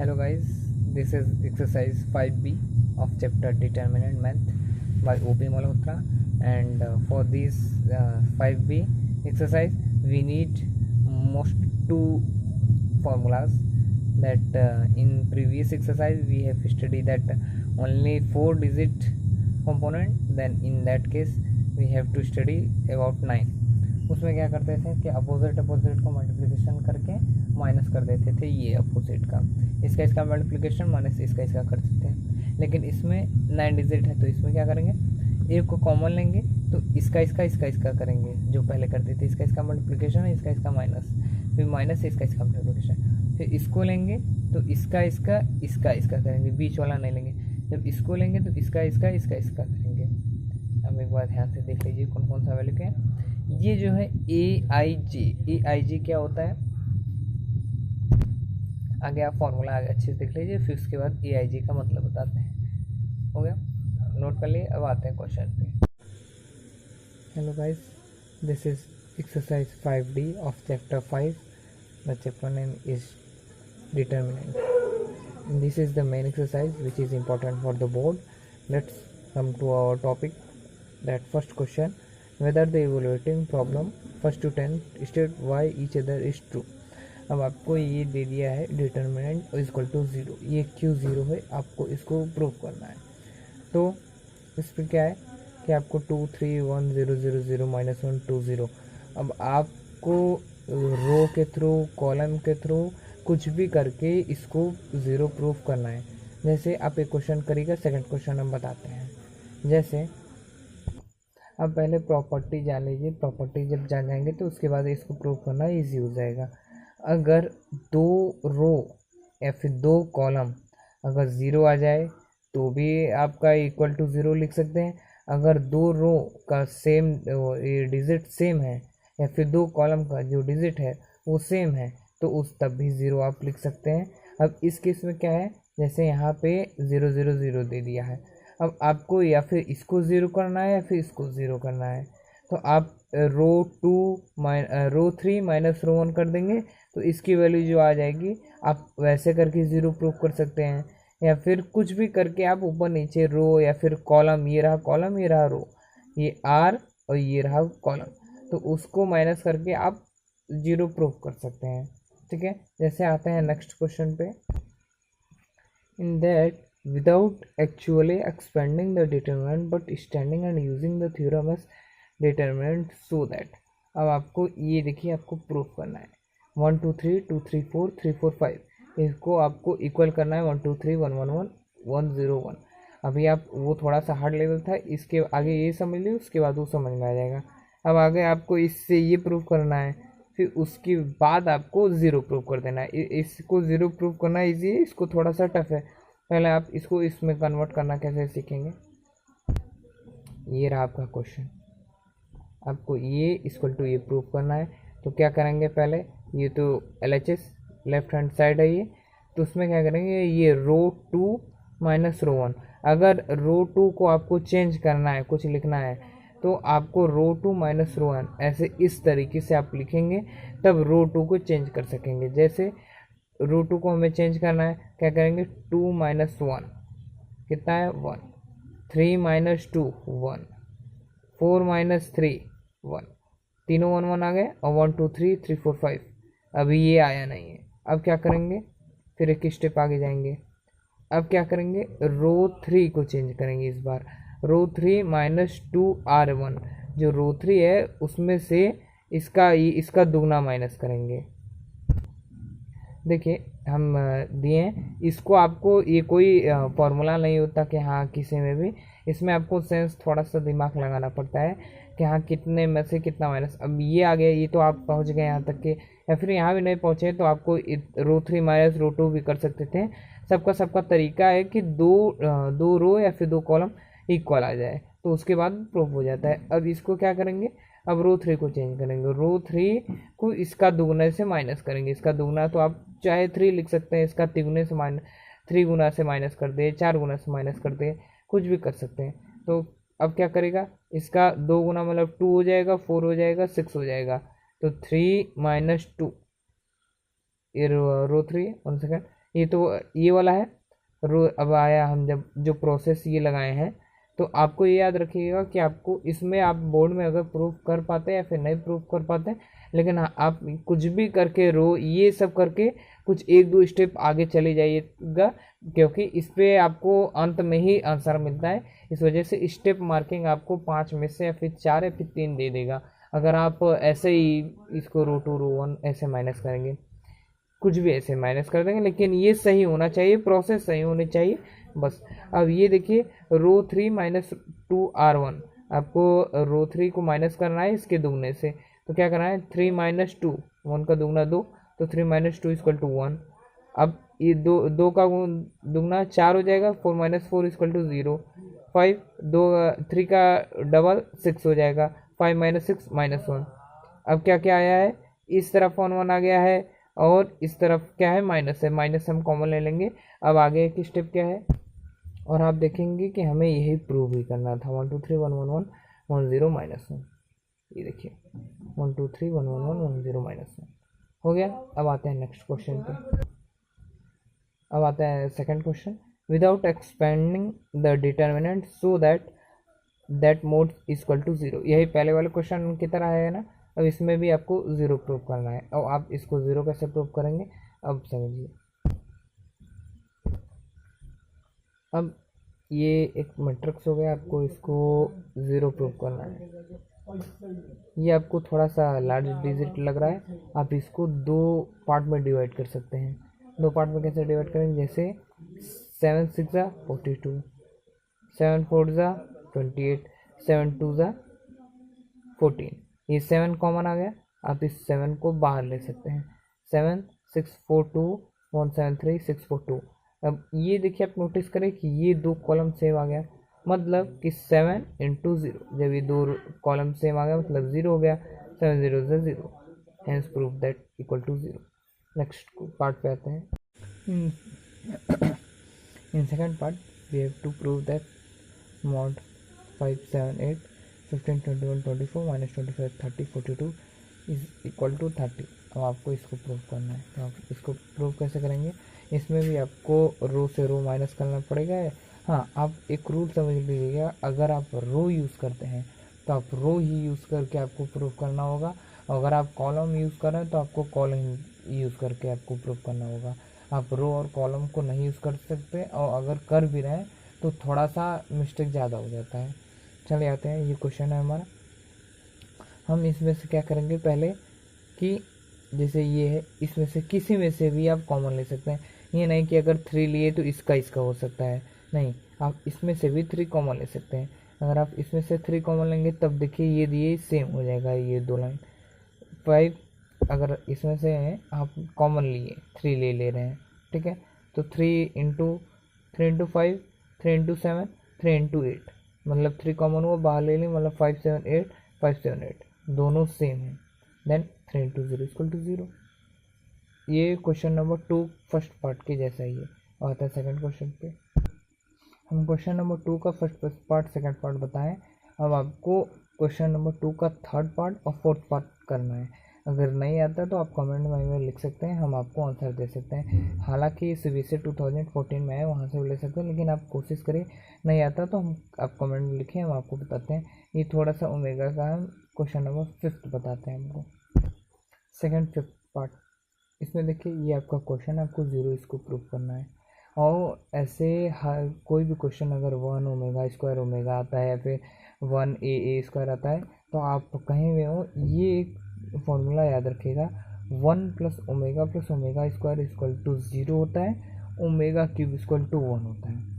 Hello guys, this is exercise 5B of chapter Determinant Math by OP Malhotra, and for this 5B exercise we need most two formulas that in previous exercise we have studied that only 4 digit component, then in that case we have to study about 9. उसमें क्या करते थे कि opposite को multiplication करके minus कर देते थे, ये अपोजिट का इसका मल्टीप्लिकेशन माइनस इसका कर देते हैं। लेकिन इसमें 9 डिजिट है तो इसमें क्या करेंगे, एक को कॉमन लेंगे तो इसका करेंगे जो पहले करते थे, इसका मल्टीप्लिकेशन है, इसका माइनस, फिर माइनस इसका मल्टीप्लिकेशन, फिर इसको लेंगे तो इसका करेंगे, बीच वाला नहीं लेंगे। जब इसको लेंगे तो इसका करेंगे। अब एक बार ध्यान से देख लीजिए कौन कौन सा वैल्यू क्या है। ये जो है ए आई जी क्या होता है, आगे आप फॉर्मूला आगे अच्छे से देख लीजिए, फिर उसके बाद ए आई जी का मतलब बताते हैं। हो गया, नोट कर लिए। अब आते हैं क्वेश्चन पे। Hello guys, this is exercise 5D of chapter 5। The chapter name is determinant. This is the main exercise which is important for the board. Let's come to our topic. That first question, whether the evaluating problem first to 10 state why each other is true। अब आपको ये दे दिया है determinant equal to 0, ये क्यों 0 है आपको इसको प्रूव करना है। तो इस पर क्या है कि आपको 2 3 1 0 0 0 -1 2 0। अब आपको रो के थ्रू कॉलम के थ्रू कुछ भी करके इसको 0 प्रूव करना है। जैसे आप एक क्वेश्चन करिएगा, सेकंड क्वेश्चन हम बताते हैं। जैसे अब पहले प्रॉपर्टी जान लीजिए, प्रॉपर्टी जब जान जाएंगे तो उसके बाद इसको प्रूव करना इजी हो जाएगा। अगर 2 रो या फिर 2 कॉलम अगर 0 आ जाए तो भी आपका इक्वल टू 0 लिख सकते हैं। अगर 2 रो का सेम डिजिट सेम है या फिर 2 कॉलम का जो डिजिट है वो सेम है तो उस तब भी 0 आप लिख सकते हैं। अब इस केस में क्या है, जैसे यहाँ पे 0 0 0 दे दिया है, अब आपको या फिर इसको 0 करना है या फिर इसको 0 करना है, तो आप रो 3 माइनस रो 1 कर देंगे तो इसकी वैल्यू जो आ जाएगी आप वैसे करके 0 प्रूव कर सकते हैं। या फिर कुछ भी करके आप ऊपर नीचे रो या फिर कॉलम, ये रहा कॉलम, ये रहा रो, ये आर और ये रहा कॉलम, तो उसको माइनस करके आप 0 प्रूव कर सकते हैं। ठीक है, जैसे आते हैं नेक्स्ट क्वेश्चन पे। In that without actually expanding the determinant but standing and using the theorem as determinant so that। अब आपको ये देखिए आपको प्रूफ करना है 1 2 3 2 3 4 3 4 5, इसको आपको इक्वल करना है 1 2 3 1 1 1 1 0 1। अभी आप वो थोड़ा सा हार्ड लेवल था, इसके आगे ये समझ लीजिए, उसके बाद वो समझ में आ जाएगा। अब आगे आपको इससे ये प्रूफ करना है, फिर उसके बाद आपको 0 प्रूफ कर देना है। इसको 0 प्रूफ करना ईजी है, इसको थोड़ा सा टफ है। पहले आप इसको इसमें कन्वर्ट करना कैसे सीखेंगे। ये रहा आपका क्वेश्चन, आपको ये इक्वल टू ये प्रूव करना है। तो क्या करेंगे, पहले ये तो LHS लेफ्ट हैंड साइड है ये, तो उसमें क्या करेंगे, ये रो 2 माइनस रो 1। अगर रो 2 को आपको चेंज करना है, कुछ लिखना है, तो आपको रो 2 माइनस रो 1 ऐसे इस तरीके से आप लिखेंगे, तब रो 2 को चेंज कर सकेंगे। जैसे रो 2 को हमें चेंज करना है, क्या करेंगे, 2 माइनस 1 कितना है 1, 3 माइनस 2 1, 4 माइनस 3 1, तीनों 1 1 आ गए, और 1 2 3 3 4 5 अभी ये आया नहीं है। अब क्या करेंगे, फिर एक स्टेप आगे जाएंगे। अब क्या करेंगे, रो 3 को चेंज करेंगे। इस बार रो 3 माइनस 2 R1, जो रो 3 है उसमें से इसका दुगना माइनस करेंगे। देखिए हम दिए इसको, आपको ये कोई फॉर्मूला नहीं होता कि हाँ किसी में भी, इसमें आपको सेंस थोड़ा सा दिमाग लगाना पड़ता है कि हाँ कितने में से कितना माइनस। अब ये आ गया, ये तो आप पहुंच गए यहाँ तक के, या फिर यहाँ भी नहीं पहुँचे तो आपको रो 3 माइनस रो 2 भी कर सकते थे। सबका तरीका है कि दो रो या फिर 2 कॉलम इक्वल आ जाए तो उसके बाद प्रूफ हो जाता है। अब इसको क्या करेंगे, अब रो 3 को चेंज करेंगे, रो 3 को इसका दुगने से माइनस करेंगे। इसका दुगना तो आप चाहे 3 लिख सकते हैं, इसका तिगुने से 3 गुना से माइनस कर दे, 4 गुना से माइनस कर दे, कुछ भी कर सकते हैं। तो अब क्या करेगा, इसका 2 गुना मतलब 2 हो जाएगा, 4 हो जाएगा, 6 हो जाएगा, तो 3 माइनस 2, ये रो 3 1 सेकेंड, ये तो ये वाला है रो। अब आया हम जब जो प्रोसेस ये लगाए हैं, तो आपको ये याद रखिएगा कि आपको इसमें आप बोर्ड में अगर प्रूफ कर पाते हैं या फिर नहीं प्रूफ कर पाते हैं, लेकिन हाँ, आप कुछ भी करके रो ये सब करके कुछ एक दो स्टेप आगे चले जाइएगा, क्योंकि इस पे आपको अंत में ही आंसर मिलता है। इस वजह से स्टेप मार्किंग आपको 5 में से या फिर 4 या फिर 3 दे देगा, अगर आप ऐसे ही इसको रो 2 रो 1 ऐसे माइनस करेंगे, कुछ भी ऐसे माइनस कर देंगे, लेकिन ये सही होना चाहिए, प्रोसेस सही होनी चाहिए बस। अब ये देखिए रो 3 माइनस 2R1, आपको रो 3 को माइनस करना है इसके दुगने से, तो क्या करना है 3 माइनस 2, 1 का दुगना 2, तो 3 माइनस 2 इक्वल टू 1। अब ये दो का दुगना 4 हो जाएगा, 4 माइनस 4 इक्वल टू 0, 5 दो 3 का डबल 6 हो जाएगा, 5 माइनस 6 माइनस 1। अब क्या क्या आया है, इस तरफ 1 1 आ गया है और इस तरफ क्या है माइनस है, माइनस हम कॉमन ले लेंगे। अब आगे एक स्टेप क्या है, और आप देखेंगे कि हमें यही प्रूव ही करना था, 1 2 3 1 1 1 1 0 माइनस 1, ये देखिए 1 2 3 1 1 1 1 0 माइनस 1 हो गया। अब आते हैं नेक्स्ट क्वेश्चन पे। अब आता है second question, without expanding the determinant so that mod equal to 0। यही पहले वाले क्वेश्चन की तरह है ना। अब इसमें भी आपको 0 प्रूव करना है। और आप इसको 0 कैसे प्रूव करेंगे, अब समझिए। अब ये एक मैट्रिक्स हो गया, आपको इसको 0 प्रूव करना है। ये आपको थोड़ा सा लार्ज डिजिट लग रहा है, आप इसको 2 पार्ट में डिवाइड कर सकते हैं। 2 पार्ट में कैसे डिवाइड करेंगे, जैसे 7 6 ज़ा 42, 7 4 ज़ा 28, 7 2 ज़ा 14। ये 7 कॉमन आ गया, आप इस 7 को बाहर ले सकते हैं। 7 6 4 2 1 7 3 6 4 2। अब ये देखिए आप नोटिस करें कि ये 2 कॉलम सेम आ गया, मतलब कि 7 इंटू 0, जब ये 2 कॉलम सेम आ गया मतलब 0 हो गया, 7 0 0 0, hence prove that equal to 0। Next part पे आते हैं। In second part we have to prove that mod 5 7 8 15 21 24 minus 25 30 42 is equal to 30। अब आपको इसको प्रूव करना है, तो आप इसको प्रूव कैसे करेंगे, इसमें भी आपको रो से रो माइनस करना पड़ेगा। हाँ, आप एक रूल समझ लीजिएगा, अगर आप रो यूज़ करते हैं तो आप रो ही यूज़ करके आपको प्रूव करना होगा, अगर आप कॉलम यूज़ कर रहे हैं तो आपको कॉलम यूज़ करके आपको प्रूव करना होगा। आप रो और कॉलम को नहीं यूज़ कर सकते, और अगर कर भी रहे हैं तो थोड़ा सा मिस्टेक ज़्यादा हो जाता है। चलिए आते हैं, ये क्वेश्चन है हमारा। हम इसमें से क्या करेंगे पहले कि जैसे ये है, इसमें से किसी में से भी आप कॉमन ले सकते हैं। ये नहीं कि अगर 3 लिए तो इसका इसका हो सकता है, नहीं, आप इसमें से भी 3 कॉमन ले सकते हैं। अगर आप इसमें से 3 कॉमन लेंगे तब देखिए ये दिए सेम हो जाएगा, ये 2 लाइन। 5 अगर इसमें से आप कॉमन लिए 3 ले रहे हैं, ठीक है, तो 3 इंटू 5 3 इंटू 7 3 इंटू 8, मतलब 3 कॉमन हुआ बाहर ले ली, मतलब 5 7 8 5 7 8 दोनों सेम है। Then 3 into 0 equal to 0। ये क्वेश्चन नंबर 2 फर्स्ट पार्ट के जैसा ही है। और आता है सेकंड क्वेश्चन पे। हम क्वेश्चन नंबर 2 का फर्स्ट पार्ट सेकंड पार्ट बताएं। अब आपको क्वेश्चन नंबर 2 का थर्ड पार्ट और फोर्थ पार्ट करना है। अगर नहीं आता तो आप कमेंट में लिख सकते हैं, हम आपको आंसर दे सकते हैं। हालांकि CBSE 2014 में है, वहाँ से भी ले सकते हैं, लेकिन आप कोशिश करिए, नहीं आता तो हम आप कमेंट में लिखें, हम आपको बताते हैं। ये थोड़ा सा ओमेगा का हम क्वेश्चन नंबर 5 बताते हैं हमको, सेकंड 5th पार्ट। इसमें देखिए ये आपका क्वेश्चन है, आपको 0 इसको प्रूव करना है। और ऐसे हर कोई भी क्वेश्चन अगर 1 ओमेगा स्क्वायर ओमेगा आता है या फिर 1 ए स्क्वायर आता है, तो आप कहीं भी हो ये एक फॉर्मूला याद रखिएगा, 1 plus omega square equal to 0 होता है, ओमेगा क्यूब इक्वल टू 1 होता है।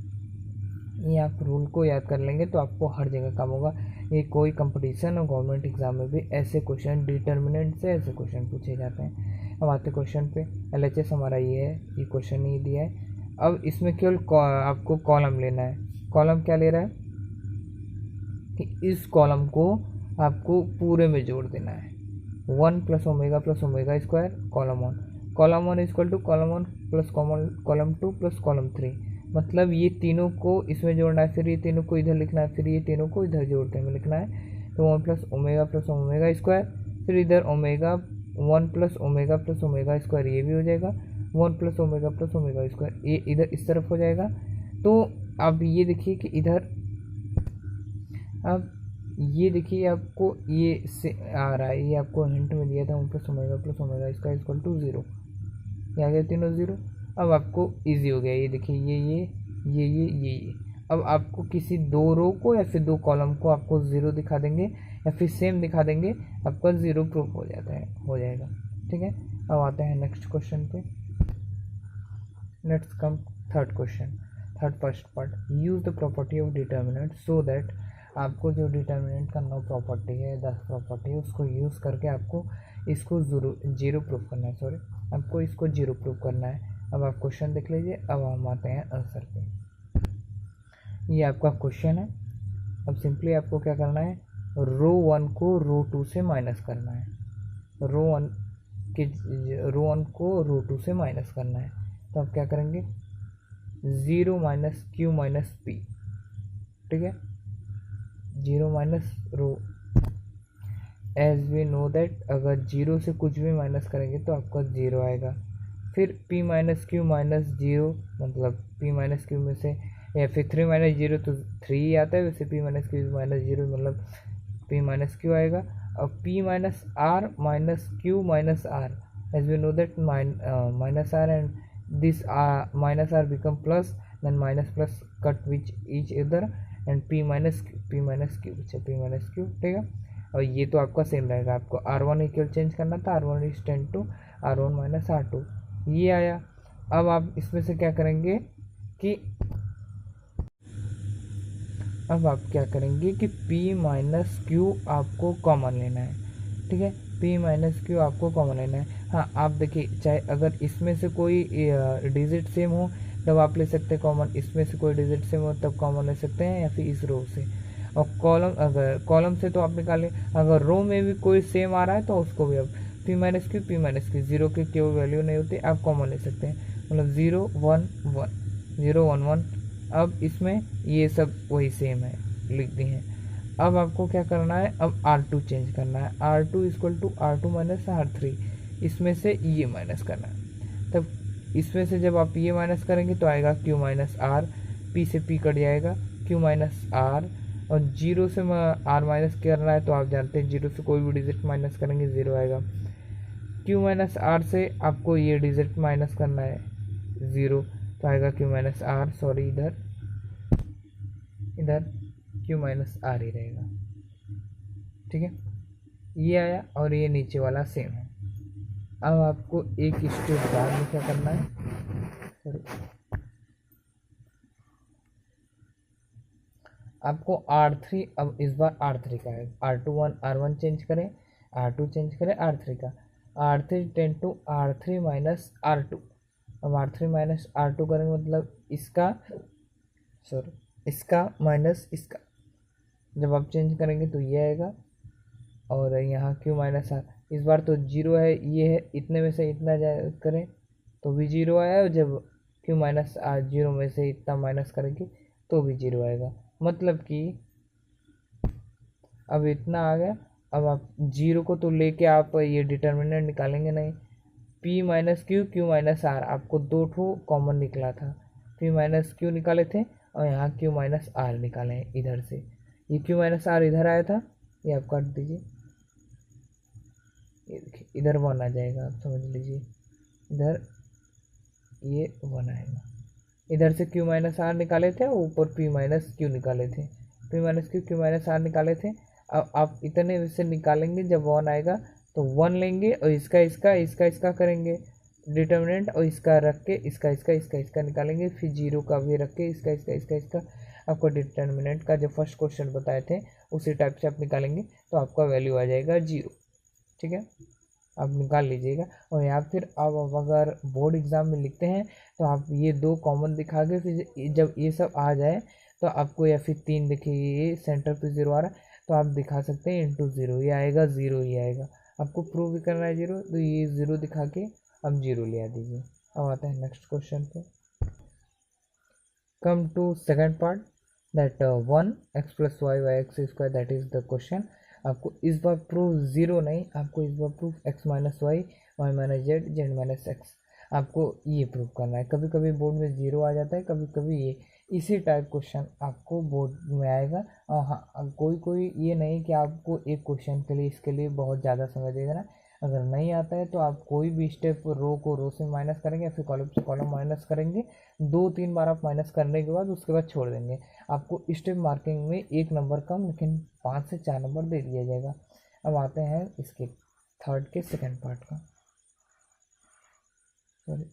ये आप रूल को याद कर लेंगे तो आपको हर जगह काम होगा। ये कोई कंपटीशन और गवर्नमेंट एग्जाम में भी ऐसे क्वेश्चन डिटर्मिनेंट से ऐसे क्वेश्चन पूछे जाते हैं। अब आते क्वेश्चन पे। LHS हमारा ये है, ये क्वेश्चन ही दिया है। अब इसमें केवल आपको कॉलम लेना है। कॉलम क्या ले रहा है कि इस कॉलम को आपको पूरे में जोड़ देना है। 1 plus omega square column 1 equal to column 1 plus column 2 plus column 3, मतलब ये तीनों को इसमें जोड़ना है, फिर ये तीनों को इधर लिखना है, फिर ये तीनों को इधर जोड़ते में लिखना है। तो 1 प्लस ओमेगा स्क्वायर, फिर इधर ओमेगा 1 प्लस ओमेगा स्क्वायर ये भी हो जाएगा, 1 प्लस ओमेगा स्क्वायर, ये इधर इस तरफ हो जाएगा। तो अब ये देखिए कि इधर, अब ये देखिए आपको ये से आ रहा है, ये आपको हिंट में दिया था 1 प्लस ओमेगा इसका इक्वल टू 0, ये आ गया तीनों 0। अब आपको इजी हो गया, ये देखिए ये। अब आपको किसी दो रो को या फिर दो कॉलम को आपको 0 दिखा देंगे या फिर सेम दिखा देंगे, आपका 0 प्रूफ हो जाएगा। ठीक है, अब आते हैं नेक्स्ट क्वेश्चन पे। Let's come third question, third first part, use the property of determinant so that, आपको जो डिटर्मिनेंट का 9 प्रॉपर्टी है, 10 प्रॉपर्टी है, उसको यूज़ करके आपको इसको जीरो प्रूफ करना है, सॉरी आपको इसको जीरो प्रूफ करना है। अब आप क्वेश्चन देख लीजिए, अब हम आते हैं आंसर पे। ये आपका क्वेश्चन है। अब सिंपली आपको क्या करना है, रो 1 को रो 2 से माइनस करना है, रो 1 को रो 2 से माइनस करना है। तो आप क्या करेंगे, 0 माइनस क्यू माइनस पी, ठीक है, 0 minus row, as we know that अगर 0 से कुछ भी माइनस करेंगे तो आपका 0 आएगा। फिर p माइनस क्यू माइनस 0, मतलब p माइनस क्यू में से, या फिर 3 माइनस 0 तो 3 ही आता है, वैसे p माइनस क्यू माइनस 0 मतलब p माइनस क्यू आएगा। अब p minus r minus Q minus r, as we know that minus r and this minus r become plus, then minus plus cut which each other and p minus Q, ठीक है। और ये तो आपका same रहेगा, आपको r1 equal change करना था, r1 is 10 to r1 minus r2, ये आया। अब आप इसमें से क्या करेंगे कि, अब आप क्या करेंगे कि p माइनस क्यू आपको कॉमन लेना है, ठीक है, p माइनस क्यू आपको कॉमन लेना है। हाँ आप देखिए, चाहे अगर इसमें से कोई डिजिट सेम हो तब आप ले सकते हैं कॉमन, इसमें से कोई डिजिट सेम हो तब कॉमन ले सकते हैं, या फिर इस रो से। और कॉलम, अगर कॉलम से तो आप निकालें, अगर रो में भी कोई सेम आ रहा है तो उसको भी आप p माइनस क्यू 0 की कोई वैल्यू नहीं होती, आप कॉमन ले सकते हैं, मतलब 0 1 1 0 1 1। अब इसमें ये सब वही सेम है, लिख दी हैं। अब आपको क्या करना है, अब R2 चेंज करना है, R2 equal to R2 minus R3, इसमें से ये माइनस करना है। तब इसमें से जब आप ये माइनस करेंगे तो आएगा Q माइनस R, P से P कट जाएगा, Q माइनस R, और 0 से R माइनस करना है तो आप जानते हैं 0 से कोई भी डिजिट माइनस करेंगे 0 आएगा। Q माइनस R से आपको ये डिजिट माइनस करना है 0, तो आएगा Q माइनस R, सॉरी इधर Q माइनस R ही रहेगा, ठीक है, ये आया। और ये नीचे वाला सेम है। अब आपको एक स्टेप बाद में क्या करना है, सॉरी आपको R3, अब इस बार R3 का है, R1 चेंज करें, R2 चेंज करें R3 का, R3 ten to R3 minus R2। अब R3 माइनस R2 करेंगे मतलब इसका, सॉरी इसका माइनस इसका, जब आप चेंज करेंगे तो ये आएगा। और यहाँ Q माइनस R, इस बार तो 0 है, ये है, इतने में से इतना करें तो भी 0 आया, और जब Q माइनस R 0 में से इतना माइनस करेंगे तो भी 0 आएगा, मतलब कि अब इतना आ गया। अब आप 0 को तो लेके आप ये डिटर्मिनेंट निकालेंगे नहीं, P minus Q minus R, आपको दो ठो कॉमन निकला था, P माइनस Q निकाले थे और यहाँ Q माइनस R निकाले हैं इधर से, ये Q माइनस R इधर आया था, ये आप काट दीजिए, ये देखिए इधर 1 आ जाएगा, आप समझ लीजिए, इधर ये 1 आएगा, इधर से Q माइनस R निकाले थे, ऊपर P माइनस Q निकाले थे, P minus Q minus R निकाले थे। अब आप इतने से निकालेंगे, जब 1 आएगा तो 1 लेंगे और इसका करेंगे डिटर्मिनेंट, और इसका रख के इसका निकालेंगे, फिर 0 का भी रख के इसका आपको डिटर्मिनेंट का जो फर्स्ट क्वेश्चन बताए थे उसी टाइप से आप निकालेंगे तो आपका वैल्यू आ जाएगा 0, ठीक है, आप निकाल लीजिएगा। और या फिर आप अगर बोर्ड एग्ज़ाम में लिखते हैं तो आप ये दो कॉमन दिखा के, फिर जब ये सब आ जाए तो आपको, या फिर 3 देखिए ये सेंटर पे 0 आ रहा है तो आप दिखा सकते हैं इंटू 0, ये आएगा 0 ही आएगा। आपको प्रूव भी करना है 0, तो ये 0 दिखा के आप 0 ले आ दीजिए। अब आता है नेक्स्ट क्वेश्चन पे। Come to second part, that 1x plus Y x square, that is the question. आपको इस बार प्रूफ 0 नहीं, आपको इस बार प्रूफ x minus y minus z minus x. आपको ये प्रूव करना है। कभी कभी बोर्ड में 0 आ जाता है, कभी कभी ये, इसी टाइप क्वेश्चन आपको बोर्ड में आएगा। और हाँ, कोई कोई ये नहीं कि आपको एक क्वेश्चन के लिए इसके लिए बहुत ज़्यादा समय दे देना। अगर नहीं आता है तो आप कोई भी स्टेप रो को रो से माइनस करेंगे या फिर कॉलम से कॉलम माइनस करेंगे। 2-3 बार आप माइनस करने के बाद उसके बाद छोड़ देंगे। आपको स्टेप मार्किंग में 1 नंबर कम, लेकिन 5 से 4 नंबर दे दिया जाएगा। अब आते हैं इसके थर्ड के सेकंड पार्ट का। सॉरी,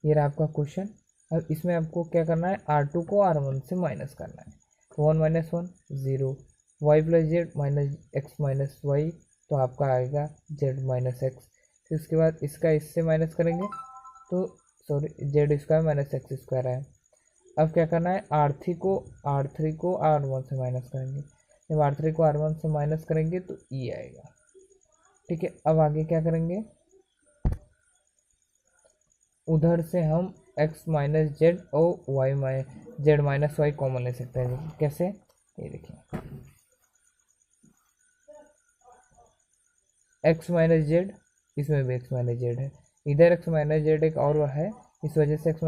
ये रहा आपका क्वेश्चन। अब इसमें आपको क्या करना है, R2 को R1 से माइनस करना है। तो 1 - 1 0, y + z - x - y, तो आपका आएगा z - x। फिर उसके बाद इसका इससे माइनस करेंगे तो सॉरी z² - x² है। अब क्या करना है, R3 को R1 से माइनस करेंगे। जब R3 को R1 से माइनस करेंगे तो ये आएगा। ठीक है, अब आगे क्या करेंगे, उधर से हम x - z और z - y कॉमन ले सकते हैं। कैसे, ये देखिए, x - z, इसमें भी x - z है, इधर x - z एक और है, इस वजह से x -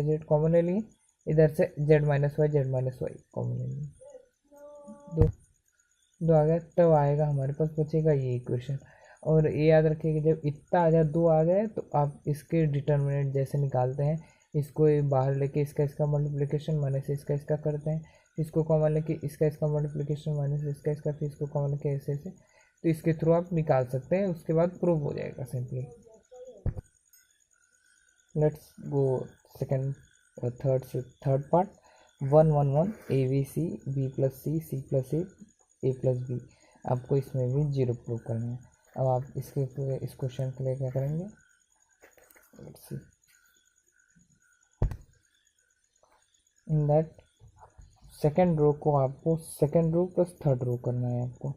z कॉमन ले लिए। इधर से z - y कॉमन ले लिए, दो दो आ गया। तब आएगा हमारे पास बचेगा ये इक्वेशन। और ये याद रखिए कि जब इतना आ जाए, 2 आ गए, तो आप इसके डिटर्मिनेंट जैसे निकालते हैं, इसको ये बाहर लेके इसका मल्टीप्लिकेशन माइनस इसका करते हैं, इसको कॉमन लेके इसका मल्टीप्लिकेशन माइनस इसका, फिर इसको कॉमन लेके ऐसे ऐसे, तो इसके थ्रू आप निकाल सकते हैं। उसके बाद प्रूव हो जाएगा simply. Let's go second third part. 1 1 1 ABC B + C C + A + B। आपको इसमें भी 0 प्रूव करना है। अब आप इस क्वेश्चन के लिए क्या करेंगे, let's see, in that second row को आपको second row plus third row करना है आपको।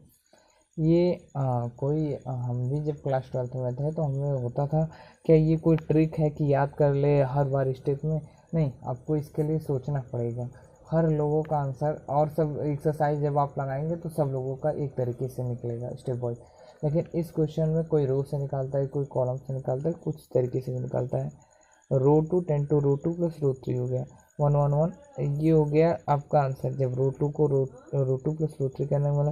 ये हम भी जब क्लास 12th में थे तो हमें होता था क्या ये कोई ट्रिक है कि याद कर ले हर बार स्टेप में, नहीं, आपको इसके लिए सोचना पड़ेगा। हर लोगों का आंसर और सब एक्सरसाइज जब आप लगाएंगे तो सब लोगों का एक तरीके से निकलेगा स्टेप वाइज, लेकिन इस क्वेश्चन में कोई रो से निकालता है, कोई कॉलम से निकालता है, कुछ तरीके से निकालता है। रो 2 10 to रो 2 + रो 3 हो गया, 1 1 1, ये हो गया आपका आंसर। जब रो 2 को रो 2 + रो 3 करने वाला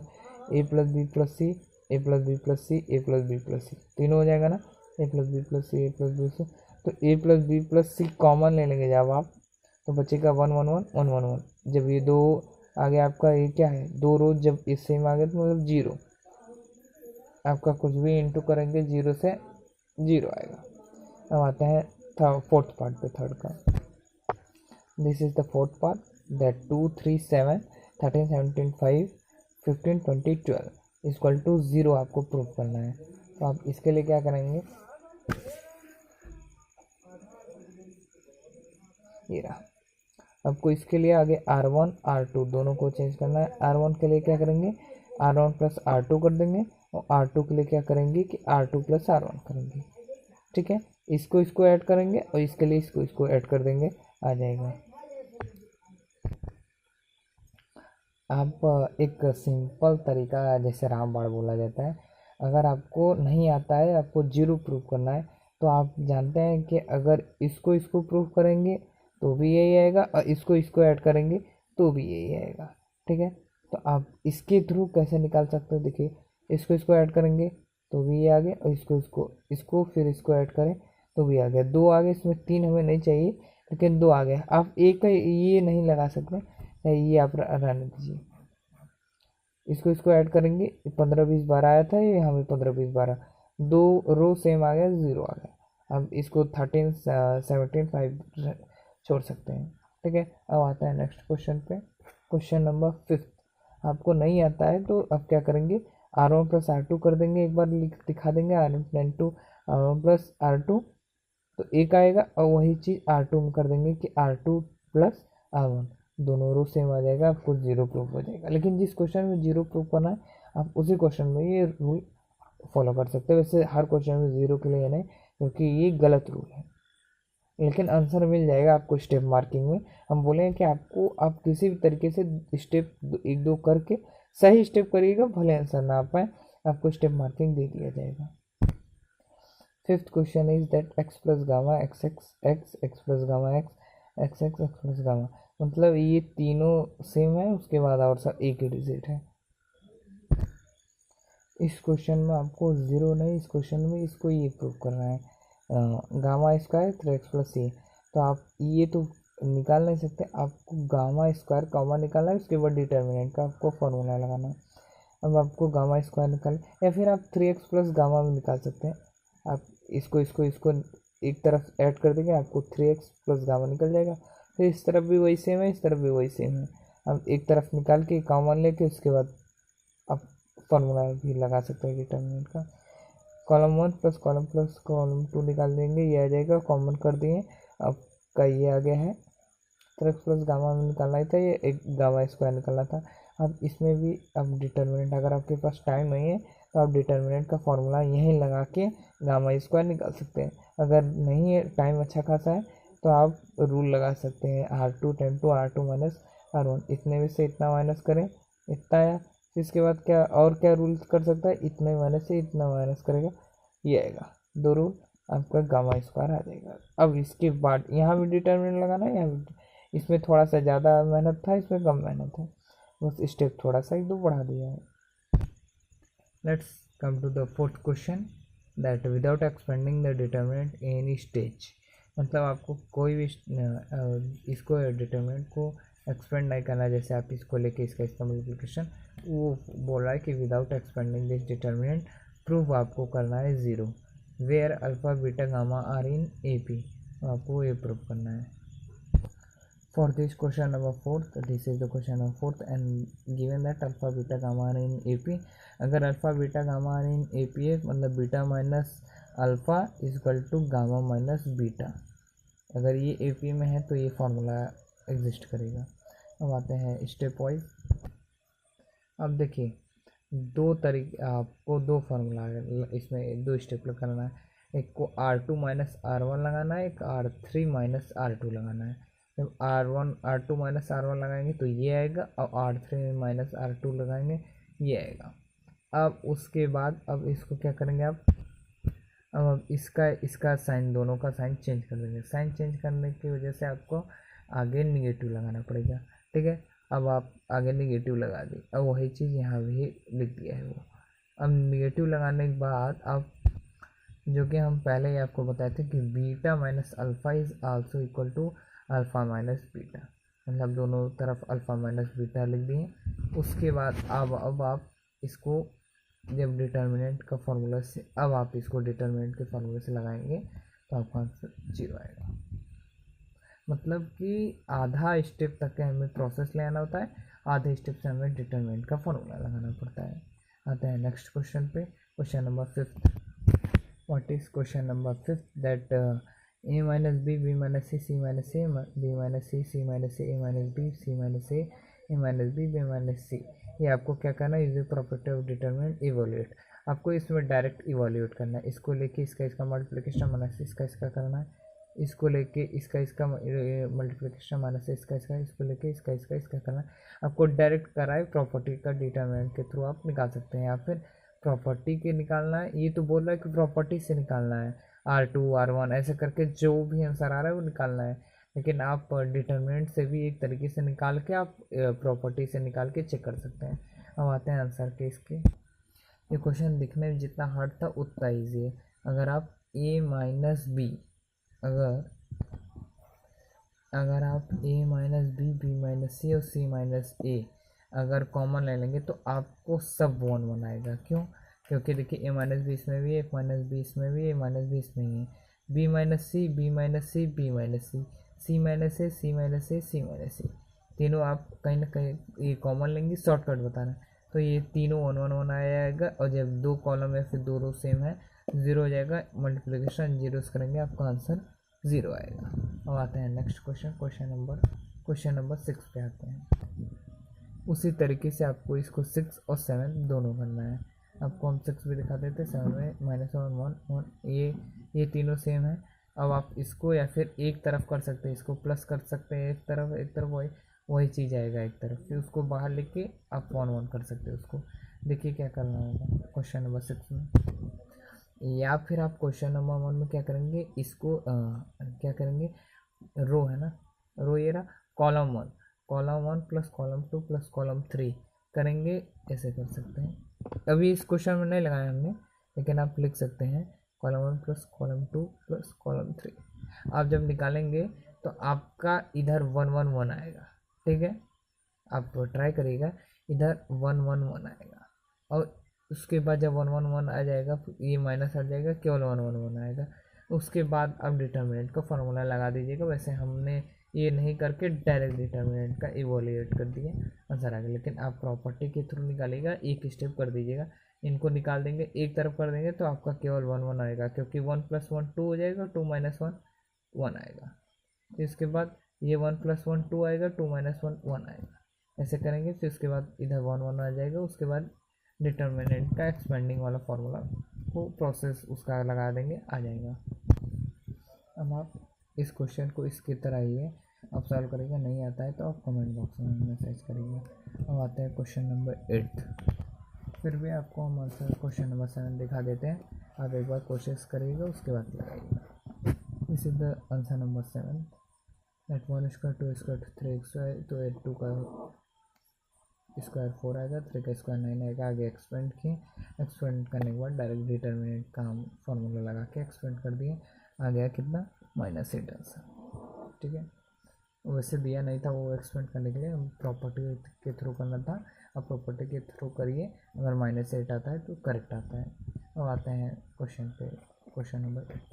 a + b + c a + b + c a + b + c, तीनों हो जाएगा ना, a + b + c a + b + c। तो a + b + c कॉमन ले लेंगे जब आप, तो बचेगा 1 1 1 1 1 1। जब ये दो आगे आपका ये क्या है, 2 रोज जब इस सेम आ गए तो मतलब 0, आपका कुछ भी इंटू करेंगे 0 से 0 आएगा। अब आते हैं फोर्थ पार्ट पे, थर्ड का। This is the fourth part, that 2 3 7 13 17 5 15 20 12 = 0 आपको प्रूव करना है। तो आप इसके लिए क्या करेंगे, ये रहा। आपको इसके लिए आगे R1 R2 दोनों को चेंज करना है। R1 के लिए क्या करेंगे, R1 + R2 कर देंगे, और R2 के लिए क्या करेंगे कि R2 + R1 करेंगे। ठीक है, इसको ऐड करेंगे और इसके लिए इसको ऐड कर देंगे, आ जाएगा। आप एक सिंपल तरीका, जैसे रामबाण बोला जाता है, अगर आपको नहीं आता है, आपको 0 प्रूव करना है, तो आप जानते हैं कि अगर इसको प्रूव करेंगे तो भी यही आएगा, और इसको ऐड करेंगे तो भी यही आएगा। ठीक है, तो आप इसके थ्रू कैसे निकाल सकते हो, देखिए, इसको ऐड करेंगे तो भी ये आ गया, और इसको फिर इसको ऐड करें तो भी आ गया। 2 आ गए, इसमें 3 हमें नहीं चाहिए, लेकिन 2 आ गया। आप एक का ये नहीं लगा सकते, ये आप रहने दीजिए। इसको ऐड करेंगे, 15 20 12 आया था, ये हमें 15 20 12, 2 रो सेम आ गया, 0 आ गया। अब इसको 13 17 5 छोड़ सकते हैं। ठीक है, अब आता है नेक्स्ट क्वेश्चन पे, क्वेश्चन नंबर 5। आपको नहीं आता है तो अब क्या करेंगे, R1 + R2 कर देंगे, एक बार दिखा देंगे, R1 + R2, तो एक आएगा, और वही चीज़ R2 में कर देंगे कि R2 + R1, दोनों रो सेम आ जाएगा, आपको 0 प्रूव हो जाएगा। लेकिन जिस क्वेश्चन में 0 प्रूव करना है, आप उसी क्वेश्चन में ये रूल फॉलो कर सकते हो। वैसे हर क्वेश्चन में 0 के लिए नहीं, क्योंकि ये गलत रूल है, लेकिन आंसर मिल जाएगा आपको स्टेप मार्किंग में। हम बोले कि आप किसी भी तरीके से स्टेप 1 2 करके सही स्टेप करिएगा, भले आंसर ना आ पाए, आपको स्टेप मार्किंग दे दिया जाएगा। Fifth question is that x plus gamma x X X x plus gamma x X X x plus gamma, मतलब ये तीनों सेम है, उसके बाद और सब एक ही डिजिट है। इस क्वेश्चन में आपको जीरो नहीं, इस क्वेश्चन में इसको ये प्रूव करना है गामा स्क्वायर 3x प्लस ए, तो आप ये तो निकाल नहीं सकते, आपको गामा स्क्वायर कॉमन निकालना है, उसके बाद डिटर्मिनेंट का आपको फॉर्मूला लगाना है। अब आपको गामा स्क्वायर निकाल, या फिर आप 3x प्लस गामा भी निकाल सकते हैं। आप इसको इसको इसको एक तरफ ऐड कर देंगे, आपको 3x प्लस गामा निकल जाएगा। फिर इस तरफ भी वही सेम है, इस तरफ भी वही सेम है। अब एक तरफ निकाल के कॉमन लेके उसके बाद आप फॉर्मूला भी लगा सकते हैं डिटर्मिनेंट का। कॉलम 1 प्लस कॉलम 2 निकाल देंगे, ये आ जाएगा, कॉमन कर दिए, आपका ये आ गया है। 3x प्लस गामा में निकालना था, ये एक गामा स्क्वायर निकालना था। अब इसमें भी अब डिटर्मिनेंट, अगर आपके पास टाइम नहीं है तो आप डिटर्मिनेंट का फॉर्मूला यहीं लगा के गामा स्क्वायर निकाल सकते हैं। अगर नहीं है, टाइम अच्छा खासा है, तो आप रूल लगा सकते हैं R2 ten to R2 minus R1, इतने में से इतना माइनस करें, इतना आया। इसके बाद क्या और क्या रूल कर सकता है, इतने माइनस से इतना माइनस करेगा, ये आएगा, दो रूल, आपका गामा स्क्वायर आ जाएगा। अब इसके बाद यहाँ भी डिटर्मिनेंट लगाना है, यहाँ भी, इसमें थोड़ा सा ज़्यादा मेहनत था, इसमें कम मेहनत है, बस स्टेप थोड़ा सा एक दो बढ़ा दिया है। Let's come to the fourth question, that without expanding the determinant in any stage, मतलब आपको कोई भी इसको डिटर्मिनेंट को एक्सपेंड नहीं करना, जैसे आप इसको लेके इसका मल्टीप्लिकेशन, वो बोल रहा है कि without expanding this determinant proof आपको करना है zero, where alpha beta gamma are in A P, आपको ये प्रूफ करना है। For this question number 4th, this is the question number 4th, and given that alpha beta gamma are in AP, अगर alpha beta gamma are in AP है, मतलब beta minus alpha is equal to gamma minus beta, अगर ये AP में है तो ये formula exist करेगा। अब आते हैं स्टेप वाइज। अब देखिए, दो तरीके, आपको दो फार्मूला इसमें दो स्टेप लगाना है, एक को R2 माइनस R1 लगाना है, एक R3 माइनस R2 लगाना है। जब R2 माइनस R1 लगाएंगे तो ये आएगा, और R3 माइनस R2 लगाएंगे ये आएगा। अब उसके बाद अब इसको क्या करेंगे अब इसका साइन, दोनों का साइन चेंज कर देंगे। साइन चेंज करने की वजह से आपको आगे निगेटिव लगाना पड़ेगा, ठीक है। अब आप आगे निगेटिव लगा दी, अब वही चीज़ यहाँ भी लिख दिया है वो। अब निगेटिव लगाने के बाद अब जो कि हम पहले ही आपको बताए थे कि beta minus alpha is also equal to alpha minus beta, मतलब दोनों तरफ अल्फ़ा माइनस बीटा लिख दिए। उसके बाद अब आप इसको जब डिटर्मिनेंट का फॉर्मूला से, अब आप इसको डिटर्मिनेंट के फॉर्मूले से लगाएंगे तो आपका आंसर 0 आएगा। मतलब कि आधा स्टेप तक के हमें प्रोसेस ले आना होता है, आधे स्टेप से हमें डिटर्मिनेंट का फॉर्मूला लगाना पड़ता है। आते हैं नेक्स्ट क्वेश्चन पे, question number 5th। What is question number 5th, that a minus B, B minus c, c minus a, b minus c, c minus a, a minus b, c minus a, a minus B, B minus c, ये आपको क्या करना है, using property of determinant evaluate, आपको इसमें direct evolute करना है। इसको लेके इसका मल्टीप्लिकेशन माइनस इसका करना है, इसको लेके इसका मल्टीप्लिकेशन माइनस इसको लेके इसका करना है। आपको डायरेक्ट कराए प्रॉपर्टी का डिटरमिनेंट के थ्रू आप निकाल सकते हैं, या फिर प्रॉपर्टी के निकालना है, ये तो बोल रहा है कि प्रॉपर्टी से निकालना है, R2 R1 ऐसे करके जो भी आंसर आ रहा है वो निकालना है। लेकिन आप डिटर्मिनेंट से भी एक तरीके से निकाल के आप प्रॉपर्टी से निकाल के चेक कर सकते हैं। अब आते हैं आंसर के इसके। ये क्वेश्चन दिखने में जितना हार्ड था उतना ईजी है। अगर आप a माइनस बी, अगर आप a minus B, B minus c और c माइनस ए अगर कॉमन ले लेंगे तो आपको सब वन बनाएगा। क्यों? क्योंकि देखिए a माइनस बी इसमें भी है, a माइनस बी इसमें भी है, a माइनस बी इसमें ही है, b माइनस सी, b माइनस सी, b माइनस सी, c माइनस ए, c माइनस ए, c माइनस सी, तीनों आप कहीं ना कहीं ये कॉमन लेंगे, शॉर्टकट बताना। तो ये तीनों 1 1 1 आ जाएगा, और जब दो कॉलम या फिर दो रो सेम है 0 हो जाएगा, मल्टीप्लिकेशन जीरोस करेंगे आपका आंसर 0 आएगा। अब आते हैं नेक्स्ट क्वेश्चन, क्वेश्चन नंबर 6 पे आते हैं। उसी तरीके से आपको इसको 6 और 7 दोनों करना है। आपको हम 6 भी दिखा देते हैं, 7 में -1 1 1, ये तीनों सेम है। अब आप इसको या फिर एक तरफ कर सकते हैं, इसको प्लस कर सकते हैं, एक तरफ वही चीज़ आएगा एक तरफ, फिर उसको बाहर लेके आप 1 1 कर सकते हैं उसको। देखिए क्या करना होगा क्वेश्चन नंबर 6 में। या फिर आप क्वेश्चन नंबर 1 में क्या करेंगे, इसको क्या करेंगे, रो है ना, रो ये रहा, column 1 plus column 2 plus column 3 करेंगे, ऐसे कर सकते हैं। अभी इस क्वेश्चन में नहीं लगाया हमने, लेकिन आप लिख सकते हैं column 1 plus column 2 plus column 3। आप जब निकालेंगे तो आपका इधर 1 1 1 आएगा, ठीक है, आप ट्राई करिएगा, इधर 1 1 1 आएगा, और उसके बाद जब 1 1 1 आ जाएगा ये माइनस हट जाएगा, केवल 1 1 1 आएगा। उसके बाद आप डिटर्मिनेंट का फॉर्मूला लगा दीजिएगा। वैसे हमने ये नहीं करके डायरेक्ट डिटर्मिनेंट का इवोल्यूएट कर दिए, आंसर आ गया। लेकिन आप प्रॉपर्टी के थ्रू निकालिएगा, एक स्टेप कर दीजिएगा, इनको निकाल देंगे, एक तरफ कर देंगे तो आपका केवल 1 1 आएगा, क्योंकि 1 + 1 2 हो जाएगा, 2 - 1 1 आएगा। इसके बाद ये 1 + 1 2 आएगा, 2 - 1 1 आएगा। ऐसे करेंगे, फिर उसके बाद इधर 1 1 आ जाएगा। उसके बाद डिटर्मिनेंट का एक्सपेंडिंग वाला फॉर्मूला को प्रोसेस उसका लगा देंगे, आ जाएगा। अब आप इस क्वेश्चन को इसकी तरह ही है, आप सॉल्व करेंगे, नहीं आता है तो आप कमेंट बॉक्स में मैसेज करेंगे। अब आते हैं क्वेश्चन नंबर 8। फिर भी आपको हम आंसर क्वेश्चन नंबर 7 दिखा देते हैं, आप एक बार कोशिश करिएगा, उसके बाद लगाइएगा। This is the answer number 7। At 1 square 2 square 3 square, तो 8 2 का स्क्वायर 4 आएगा, 3 का स्क्वायर 9 आएगा। आगे एक्सपेंड किए, एक्सपेंड करने के बाद डायरेक्ट डिटर्मिनेंट का हम फॉर्मूला लगा के एक्सपेंड कर दिए, आ गया कितना, -8 आंसर, ठीक है। वैसे दिया नहीं था, वो एक्सपेंड करने के लिए हम प्रॉपर्टी के थ्रू करना था। अब प्रॉपर्टी के थ्रू करिए, अगर -8 आता है तो करेक्ट आता है। अब आते हैं क्वेश्चन पे, question number 8।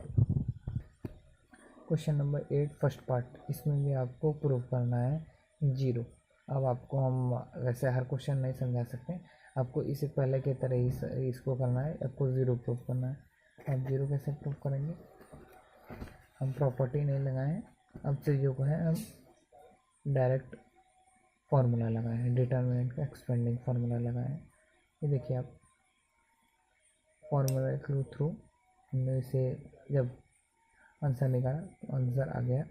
Question number 8 first part, इसमें भी आपको प्रूव करना है 0। अब आपको हम वैसे हर क्वेश्चन नहीं समझा सकते, आपको इससे पहले की तरह ही इसको करना है, आपको 0 प्रूव करना है। आप 0 कैसे प्रूव करेंगे, हम प्रॉपर्टी नहीं लगाए हैं, अब से जो है हम डायरेक्ट फार्मूला लगाए हैं, डिटर्मिनेंट का एक्सपेंडिंग फार्मूला लगाए हैं। ये देखिए आप, फार्मूला के थ्रू हमने इसे जब आंसर निकाला तो आंसर आ गया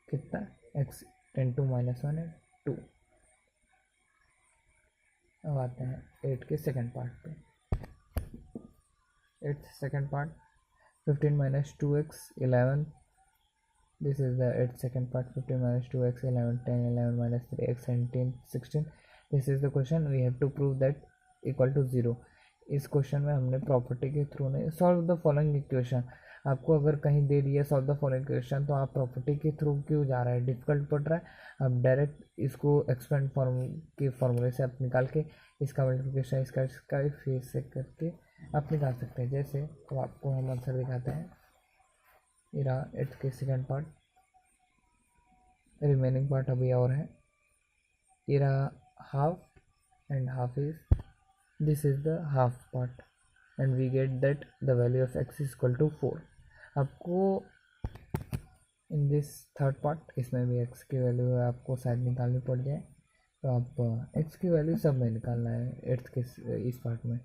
कितना, x 10 - 1 है 2। अब आते हैं 8 के सेकंड पार्ट पे। 8 second part, 15 - 2x 11, this is the 8 second part, 15 - 2x 11, 10 11 - 3x 17 16। this is the question, we have to prove that equal to 0। इस क्वेश्चन में हमने प्रॉपर्टी के थ्रू नहीं, सॉल्व द फॉलोइंग इक्वेशन, आपको अगर कहीं दे दिया सॉल्व द फॉलोइंग इक्वेशन तो आप प्रॉपर्टी के थ्रू क्यों जा रहा है, डिफिकल्ट पड़ रहा है। आप डायरेक्ट इसको एक्सपेंड के फॉर्मूले से आप निकाल के इसका मल्टीप्लिकेशन इसका फिर से करके आप निकाल सकते हैं। जैसे तो आपको हम आंसर दिखाते हैं, ये रहा 8 के सेकेंड पार्ट, रिमेनिंग पार्ट अभी और है, ये रहा half and half is, this is the half part and we get that the value of x is equal to 4। आपको इन दिस थर्ड पार्ट, इसमें भी x की वैल्यू है, आपको शायद निकालनी पड़ जाए, तो आप x की वैल्यू सब में निकालना है 8th के इस पार्ट में।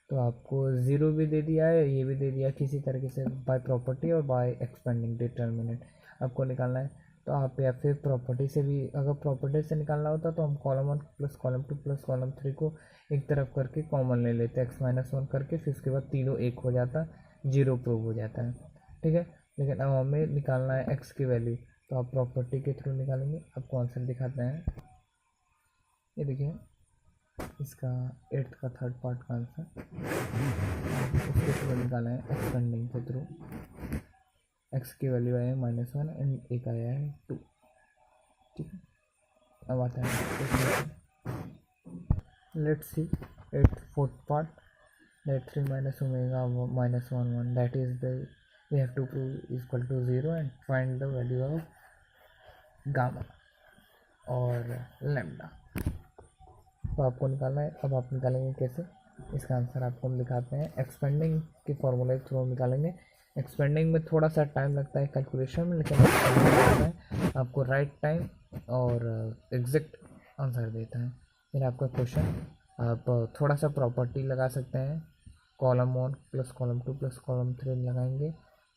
तो आपको 0 भी दे दिया है, ये भी दे दिया किसी तरीके से, बाय प्रॉपर्टी और बाय एक्सपेंडिंग डिटर्मिनेंट आपको निकालना है। तो आप या फिर प्रॉपर्टी से भी, अगर प्रॉपर्टी से निकालना होता तो हम column 1 plus column 2 plus column 3 को एक तरफ करके कॉमन ले लेते, x - 1 करके, फिर उसके बाद तीनों एक हो जाता, 0 प्रूव हो जाता है, ठीक है। लेकिन अब हमें निकालना है x की वैल्यू, तो आप प्रॉपर्टी के थ्रू निकालेंगे। आपको आंसर दिखाते हैं, ये देखिए इसका 8th का थर्ड पार्ट का आंसर उसके थ्रू निकाला है एक्सपेंडिंग के थ्रू। x की वैल्यू आया है -1 एंड एक आया है 2, ठीक है। अब आता है let's see 8th fourth part, that 3 - omega -1 1, that is the we have to prove is equal to 0 and find the value of gamma और lambda। तो आपको निकालना है। अब आप निकालेंगे कैसे, इसका आंसर आपको हम दिखाते हैं, एक्सपेंडिंग के फॉर्मूले के थ्रू निकालेंगे। एक्सपेंडिंग में थोड़ा सा टाइम लगता है कैलकुलेशन में, लेकिन आपको राइट टाइम और एग्जैक्ट आंसर देता है। फिर आपका क्वेश्चन, आप थोड़ा सा प्रॉपर्टी लगा सकते हैं, column 1 plus column 2 plus column 3 लगाएंगे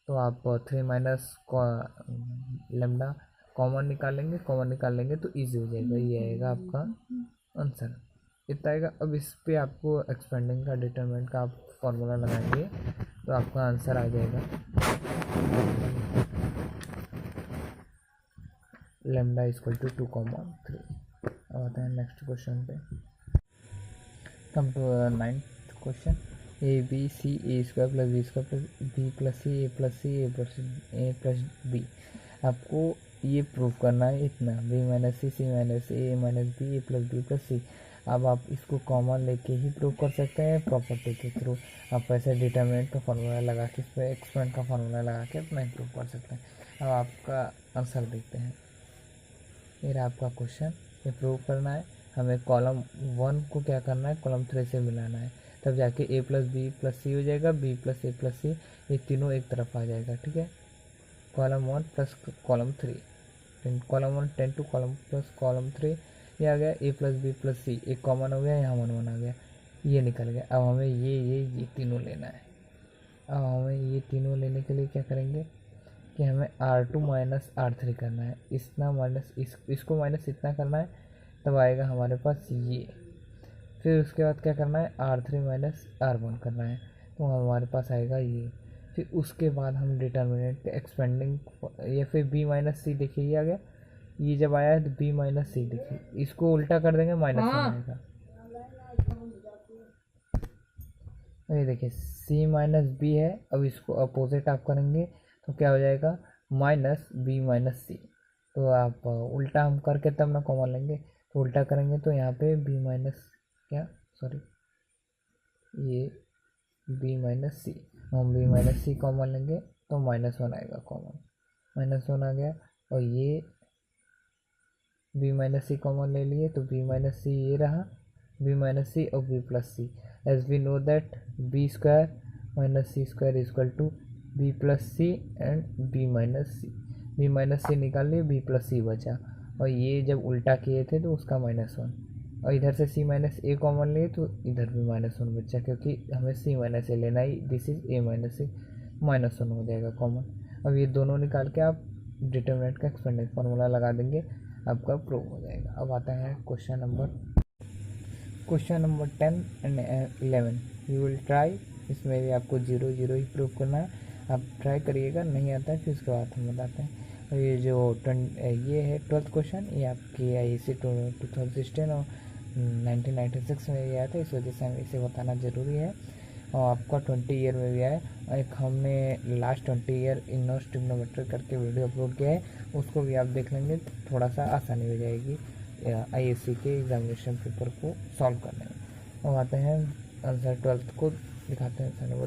तो आप 3 माइनस लेमडा कॉमन निकालेंगे, कॉमन निकाल लेंगे तो ईजी हो जाएगा, ये आएगा आपका आंसर, इतना आएगा। अब इस पे आपको एक्सपेंडिंग का डिटरमिनेंट का आप फॉर्मूला लगाएंगे तो आपका आंसर आ जाएगा लैम्डा इक्वल टू 2,3। अब आते हैं नेक्स्ट क्वेश्चन पे। Come to 9th question. A B C A square plus B square plus B plus C A plus C A plus B. आपको ये प्रूव करना है इतना, B minus C minus A minus B A plus C. अब आप इसको common लेके ही prove कर सकते हैं प्रॉपर्टी के थ्रू। आप ऐसे डिटरमिनेंट का फार्मूला लगा के, इस पर एक्सपेंड का फार्मूला लगा के अपना प्रूव कर सकते हैं। अब आपका आंसर देखते हैं। ये रहा आपका क्वेश्चन, ये प्रूव करना है हमें। कॉलम 1 को क्या करना है, कॉलम 3 से मिलाना है, तब जाके A plus B plus C हो जाएगा, B plus A plus C, ये तीनों एक तरफ आ जाएगा। ठीक है, column 1 plus column 3, column 1 10 to column plus column 3, ये आ गया A plus B plus C, एक कॉमन हो गया, यहाँ 1 1 आ गया, ये निकल गया। अब हमें ये तीनों लेना है। अब हमें ये तीनों लेने के लिए क्या करेंगे कि हमें R2 माइनस R3 करना है, इतना माइनस इसको माइनस इतना करना है, तब आएगा हमारे पास ये। फिर उसके बाद क्या करना है, R3 माइनस R1 करना है, तो हमारे पास आएगा ये। फिर उसके बाद हम डिटर्मिनेंट एक्सपेंडिंग, या फिर बी माइनस सी, देखिए ये आ गया, ये जब आया है तो बी माइनस सी, देखिए इसको उल्टा कर देंगे -1 आएगा। ये देखिए सी माइनस बी है, अब इसको अपोजिट आप करेंगे तो क्या हो जाएगा, माइनस बी माइनस सी। तो आप उल्टा हम करके तब ना कॉमन लेंगे, तो उल्टा करेंगे तो यहाँ पे बी माइनस ये बी माइनस सी, हम बी माइनस सी कॉमन लेंगे तो -1 आएगा कॉमन, -1 आ गया। और ये बी माइनस सी कॉमन ले लिए तो बी माइनस सी ये रहा, बी माइनस सी और b plus c. As we know that b square minus c square equal to b plus c and b minus c. B minus c निकाल लिए, B plus सी बचा, और ये जब उल्टा किए थे तो उसका -1, और इधर से सी माइनस ए कॉमन लिए तो इधर भी -1 बचा, क्योंकि हमें सी माइनस ए लेना ही, दिस इज ए माइनस सी, -1 हो जाएगा कॉमन। अब ये दोनों निकाल के आप डिटरमिनेंट का एक्सपेंडेड फार्मूला लगा देंगे, आपका प्रूव हो जाएगा। अब आता है question number 10 and 11। You will try, इसमें भी आपको 0 0 ही प्रूव करना है, आप ट्राई करिएगा, नहीं आता है फिर उसके बाद हम बताते हैं। और ये जो ये है 12th क्वेश्चन, ये आपकी IAC 2016 और 1996 में भी आया था, इस वजह से हमें इसे बताना ज़रूरी है। और आपका 20 ईयर में भी आया, एक हमने लास्ट 20 ईयर इनवर्स ट्रिग्नोमेट्री करके वीडियो अपलोड किया है, उसको भी आप देख लेंगे तो थोड़ा सा आसानी हो जाएगी IAC के एग्जामिनेशन पेपर को सॉल्व करने में। और आते हैं आंसर 12th को दिखाते हैं। आंसर नंबर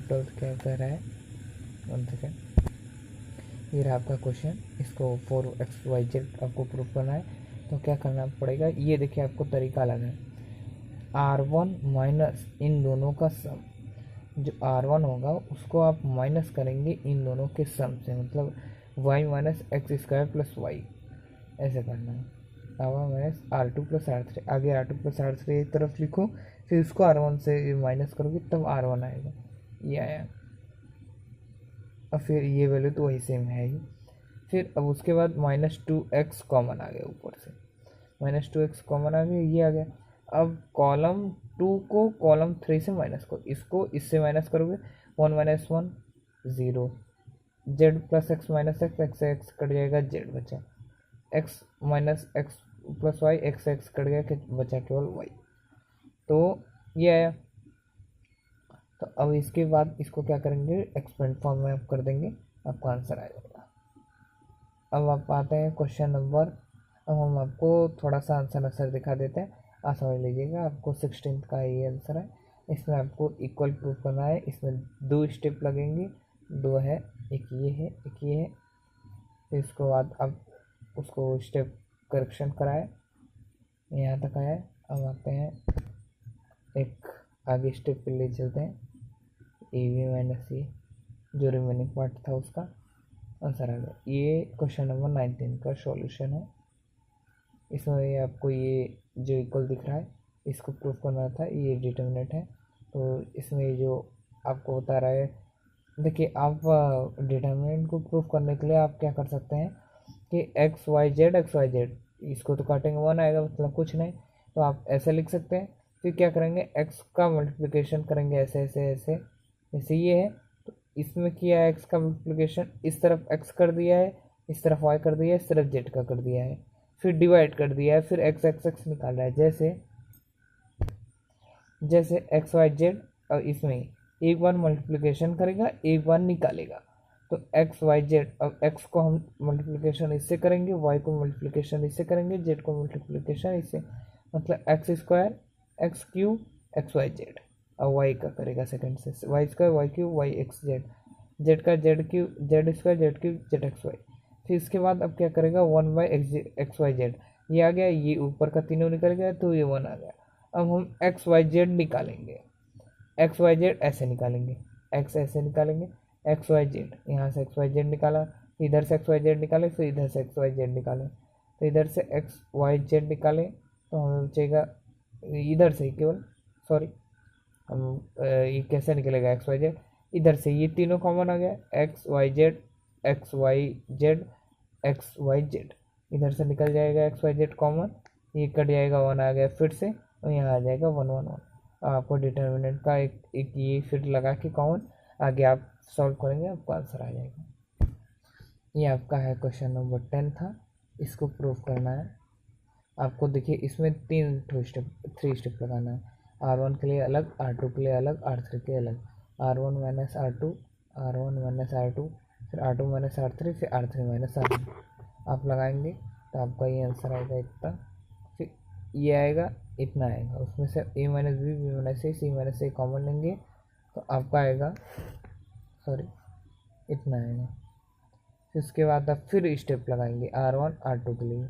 12 क्या कह रहा है, 1 सेकेंड, ये रहा आपका क्वेश्चन। इसको 4xyz आपको प्रूफ करना है, तो क्या करना पड़ेगा, ये देखिए आपको तरीका अलग है। R1 माइनस इन दोनों का सम, जो R1 होगा उसको आप माइनस करेंगे इन दोनों के सम से, मतलब y minus X square plus Y, ऐसे करना है। R1 minus R2 plus R3, आगे R2 प्लस R3 एक तरफ लिखो, फिर उसको R1 से माइनस करोगे तब R1 आएगा, ये आया। और फिर ये वैल्यू तो वही सेम है ही। फिर अब उसके बाद -2x कॉमन आ गया, ऊपर से -2x कॉमन आ गया, ये आ गया। अब कॉलम 2 को कॉलम 3 से माइनस करो, इसको इससे माइनस करोगे 1 minus 1 0, z plus X minus X, X X cut जाएगा, z बचा, x minus X plus Y, X X cut गया, बचा केवल y, तो ये आया। तो अब इसके बाद इसको क्या करेंगे, एक्सपेंड फॉर्म में आप कर देंगे, आपका आंसर आ जाएगा। अब आप आते हैं क्वेश्चन नंबर, अब हम आपको थोड़ा सा आंसर दिखा देते हैं, आप समझ लीजिएगा। आपको 16th का ये आंसर है, इसमें आपको इक्वल प्रूफ करना है। इसमें 2 स्टेप लगेंगे, 2 है, एक ये है, एक ये है। फिर इसके बाद अब उसको स्टेप करेक्शन कराए, यहाँ तक आया। अब आते हैं एक आगे स्टेप पे ले चलते हैं, AB माइनस ये जो रिमेनिंग पार्ट था उसका आंसर आ गया। ये क्वेश्चन नंबर 19 का सॉल्यूशन है। इसमें आपको ये जो इक्वल दिख रहा है इसको प्रूफ करना था, ये डिटर्मिनेंट है। तो इसमें जो आपको बता रहा है, देखिए आप डिटर्मिनेंट को प्रूफ करने के लिए आप क्या कर सकते हैं कि एक्स वाई जेड, इसको तो काटेंगे 1 आएगा, मतलब कुछ नहीं, तो आप ऐसे लिख सकते हैं। फिर क्या करेंगे, x का मल्टीप्लिकेशन करेंगे ऐसे ऐसे ऐसे, जैसे ये है तो इसमें किया है एक्स का मल्टीप्लिकेशन, इस तरफ एक्स कर दिया है, इस तरफ वाई कर दिया है, इस तरफ जेड का कर दिया है, फिर डिवाइड कर दिया है, फिर एक्स एक्स एक्स निकाल रहा है। जैसे एक्स वाई जेड, और इसमें एक बार मल्टीप्लिकेशन करेगा एक बार निकालेगा। तो एक्स वाई जेड, अब एक्स को हम मल्टीप्लिकेशन इससे करेंगे, वाई को मल्टीप्लिकेशन इससे करेंगे, जेड को मल्टीप्लिकेशन इससे, मतलब x square x cube x Y z. और वाई का करेगा सेकंड से, y square y cube y x z, z का z cube z square z cube z x y. फिर इसके बाद अब क्या करेगा, one by x Y z, ये आ गया, ये ऊपर का तीनों निकल गया तो ये वन आ गया। अब हम एक्स वाई जेड निकालेंगे, एक्स वाई जेड ऐसे निकालेंगे, एक्स ऐसे निकालेंगे, एक्स वाई जेड, यहाँ से एक्स वाई जेड निकाला, इधर से एक्स वाई जेड निकाले, फिर इधर से एक्स वाई जेड निकाले, तो इधर से एक्स वाई जेड निकाले तो हमें बचेगा इधर से केवल, सॉरी हम ये कैसे निकलेगा एक्स वाई जेड, इधर से ये तीनों कॉमन आ गया, X Y Z x Y Z x Y Z, इधर से निकल जाएगा एक्स वाई जेड कॉमन, ये कट जाएगा, वन आ गया फिर से, और यहाँ आ जाएगा वन वन वन। आपको डिटर्मिनेंट का एक ये फिर लगा के कॉमन, आगे आप सॉल्व करेंगे आपको आंसर आ जाएगा। ये आपका है क्वेश्चन नंबर 10 था, इसको प्रूव करना है आपको। देखिए इसमें थ्री स्टेप लगाना है, R1 के लिए अलग, R2 के लिए अलग, R3 के लिए अलग, R1 minus R2, R1 minus R2, फिर R2 माइनस R3, फिर R3 माइनस R1। आप लगाएंगे तो आपका ये आंसर आएगा इतना, फिर ये आएगा इतना आएगा, उसमें से a minus B, B minus C minus A common लेंगे तो आपका आएगा, सॉरी इतना आएगा। फिर उसके बाद आप फिर स्टेप लगाएंगे R1 R2 के लिए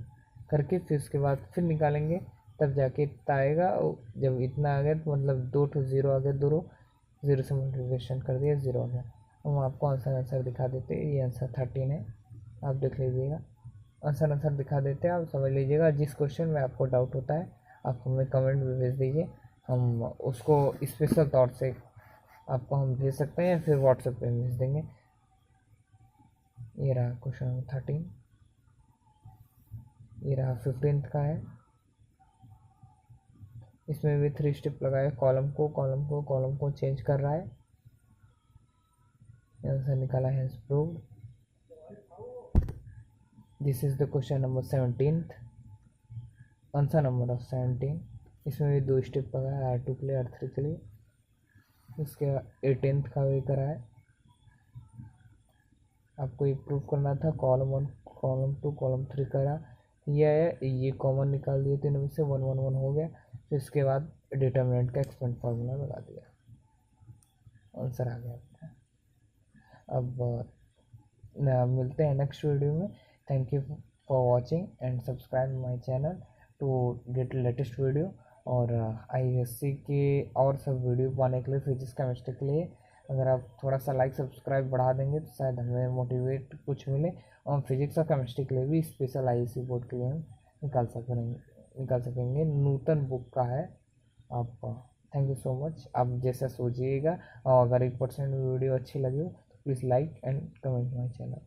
करके, फिर उसके बाद फिर निकालेंगे, तब जाके इतना आएगा। और जब इतना आ गया तो मतलब दो तो ज़ीरो आ गया, दो ज़ीरो से मल्टीप्लिकेशन कर दिया, ज़ीरो आ गया। हम आपको आंसर दिखा देते हैं, ये आंसर 13 है, आप देख लीजिएगा, आंसर दिखा देते हैं, आप समझ लीजिएगा। जिस क्वेश्चन में आपको डाउट होता है आप हमें कमेंट में भेज दीजिए, हम उसको स्पेशल तौर से आपको हम भेज सकते हैं, या फिर व्हाट्सएप पे भेज देंगे। ये रहा क्वेश्चन नंबर 13, ये रहा 15 का है, इसमें भी थ्री स्टेप लगाए, कॉलम को चेंज कर रहा है, आंसर निकाला है proved. This is the question number 17, answer number of 17। इसमें भी दो स्टेप लगाया, R2 के लिए R3 के लिए। उसके 18 का भी करा है, आपको ये प्रूव करना था, कॉलम 1 कॉलम 2 कॉलम 3 करा, ये है, ये कॉमन निकाल दिए तीनों में से, 1 1 1 हो गया। फिर इसके बाद डिटर्मिनेंट का एक्सपेंड फार्मूला लगा दिया, आंसर आ गया। अब मिलते हैं नेक्स्ट वीडियो में। Thank you for watching and subscribe my channel to get latest video. और ISC के और सब वीडियो पाने के लिए, फिजिक्स केमिस्ट्री के लिए, अगर आप थोड़ा सा लाइक सब्सक्राइब बढ़ा देंगे तो शायद हमें मोटिवेट कुछ मिले, और फिजिक्स और केमिस्ट्री के लिए भी स्पेशल ISC बोर्ड के लिए हम निकाल सकेंगे। नूतन बुक का है आप। थैंक यू सो मच, आप जैसा सोचिएगा। और अगर 1% वीडियो अच्छी लगी हो तो please like and comment my channel.